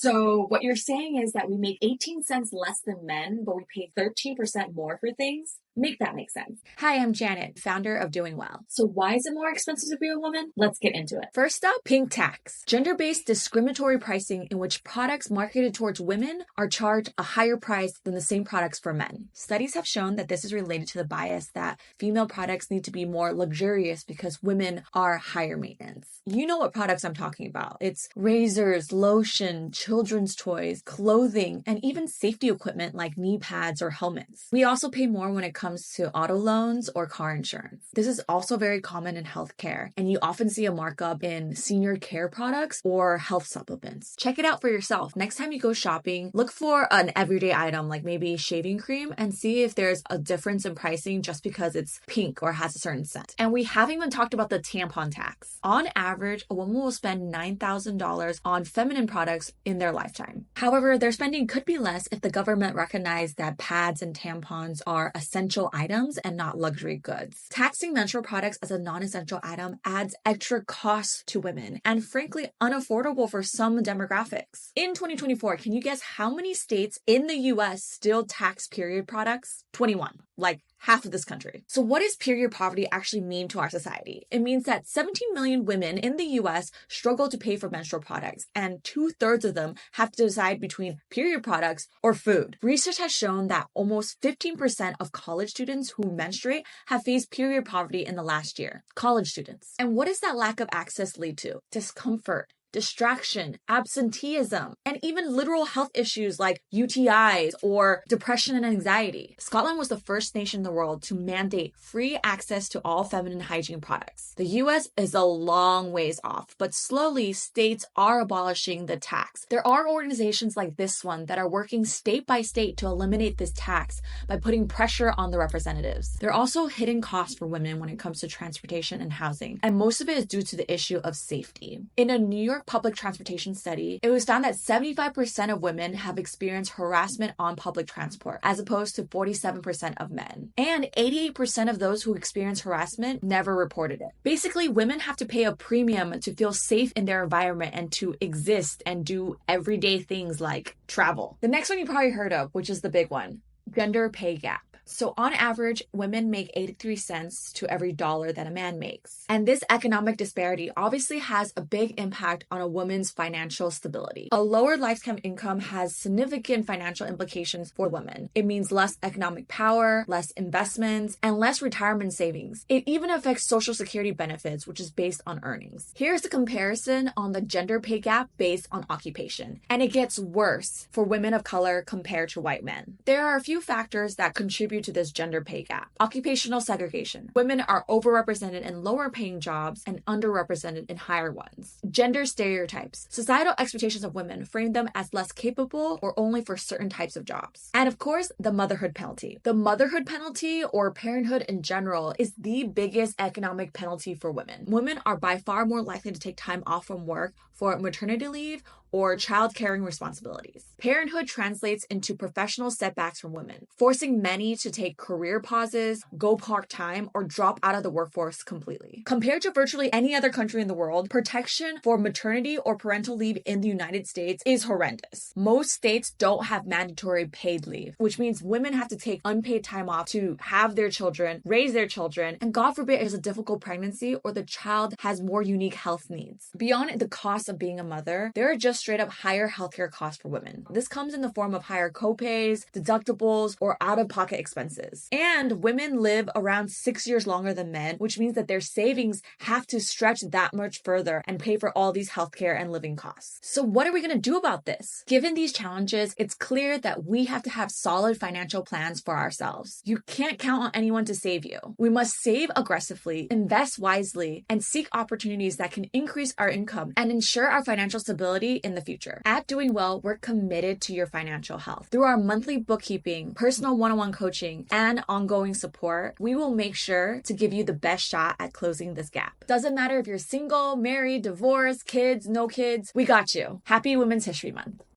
So what you're saying is that we make 18 cents less than men, but we pay 13% more for things? Make that make sense. Hi, I'm Janet, founder of Doing Well. So why is it more expensive to be a woman? Let's get into it. First up, pink tax. Gender-based discriminatory pricing in which products marketed towards women are charged a higher price than the same products for men. Studies have shown that this is related to the bias that female products need to be more luxurious because women are higher maintenance. You know what products I'm talking about. It's razors, lotion, children's toys, clothing, and even safety equipment like knee pads or helmets. We also pay more when it comes to auto loans or car insurance. This is also very common in healthcare, and you often see a markup in senior care products or health supplements. Check it out for yourself. Next time you go shopping, look for an everyday item like maybe shaving cream and see if there's a difference in pricing just because it's pink or has a certain scent. And we haven't even talked about the tampon tax. On average, a woman will spend $9,000 on feminine products in their lifetime. However, their spending could be less if the government recognized that pads and tampons are essential items and not luxury goods. Taxing menstrual products as a non-essential item adds extra costs to women and frankly unaffordable for some demographics. In 2024, can you guess how many states in the US still tax period products? 21, like half of this country. So what does period poverty actually mean to our society? It means that 17 million women in the US struggle to pay for menstrual products, and 2/3 of them have to decide between period products or food. Research has shown that almost 15% of college students who menstruate have faced period poverty in the last year. College students. And what does that lack of access lead to? Discomfort, distraction, absenteeism, and even literal health issues like UTIs or depression and anxiety. Scotland was the first nation in the world to mandate free access to all feminine hygiene products. The US is a long ways off, but slowly states are abolishing the tax. There are organizations like this one that are working state by state to eliminate this tax by putting pressure on the representatives. There are also hidden costs for women when it comes to transportation and housing, and most of it is due to the issue of safety. In a New York public transportation study, it was found that 75% of women have experienced harassment on public transport, as opposed to 47% of men. And 88% of those who experience harassment never reported it. Basically, women have to pay a premium to feel safe in their environment and to exist and do everyday things like travel. The next one you probably heard of, which is the big one, gender pay gap. So on average, women make 83 cents to every dollar that a man makes. And this economic disparity obviously has a big impact on a woman's financial stability. A lower lifetime income has significant financial implications for women. It means less economic power, less investments, and less retirement savings. It even affects Social Security benefits, which is based on earnings. Here's a comparison on the gender pay gap based on occupation. And it gets worse for women of color compared to white men. There are a few factors that contribute to this gender pay gap. Occupational segregation. Women are overrepresented in lower paying jobs and underrepresented in higher ones. Gender stereotypes. Societal expectations of women frame them as less capable or only for certain types of jobs. And of course, the motherhood penalty. The motherhood penalty, or parenthood in general, is the biggest economic penalty for women. Women are by far more likely to take time off from work for maternity leave or child caring responsibilities. Parenthood translates into professional setbacks for women, forcing many to take career pauses, go part-time, or drop out of the workforce completely. Compared to virtually any other country in the world, protection for maternity or parental leave in the United States is horrendous. Most states don't have mandatory paid leave, which means women have to take unpaid time off to have their children, raise their children, and God forbid it's a difficult pregnancy or the child has more unique health needs. Beyond the cost of being a mother, there are just straight up higher healthcare costs for women. This comes in the form of higher copays, deductibles, or out-of-pocket expenses. And women live around 6 years longer than men, which means that their savings have to stretch that much further and pay for all these healthcare and living costs. So what are we going to do about this? Given these challenges, it's clear that we have to have solid financial plans for ourselves. You can't count on anyone to save you. We must save aggressively, invest wisely, and seek opportunities that can increase our income and ensure our financial stability in the future. At Doing Well, we're committed to your financial health. Through our monthly bookkeeping, personal one-on-one coaching, and ongoing support, we will make sure to give you the best shot at closing this gap. Doesn't matter if you're single, married, divorced, kids, no kids, we got you. Happy Women's History Month.